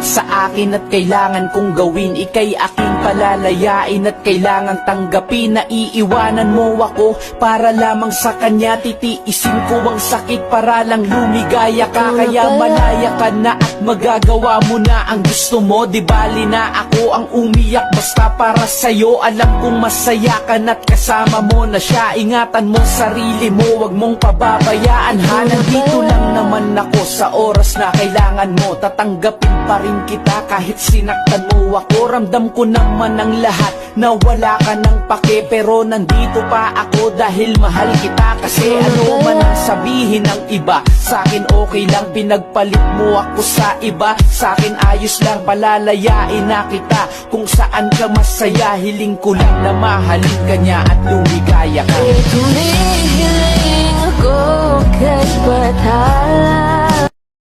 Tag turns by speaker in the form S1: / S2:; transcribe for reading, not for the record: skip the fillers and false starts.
S1: sa akin at kailangan kong gawin. Ika'y aking palalayain at kailangan tanggapin. Na iiwanan mo ako para lamang sa kanya. Titiisin ko ang sakit para lang lumigaya ka. Kaya malaya ka na at magagawa mo na ang gusto mo. Di bali na ako ang umiyak basta para sa'yo. Alam kong masaya ka na't kasama mo na siya. Ingatan mo sarili mo, wag mong pababayaan ha. Nandito lang naman ako sa oras na kailangan mo. Tatanggapin pa rin kita kahit sinaktan mo ako. Ramdam ko naman ang lahat na wala ka ng pake, pero nandito pa ako dahil mahal kita. Kasi ano man ang sabihin ng iba, sa'kin okay lang. Pinagpalit mo ako sa iba, sa'kin ayos lang. Palalayain na kita kung saan ka masaya. Hiling ko lang na mahalin ka niya at lumigaya ka.
S2: Tumihiling ako kahit batala.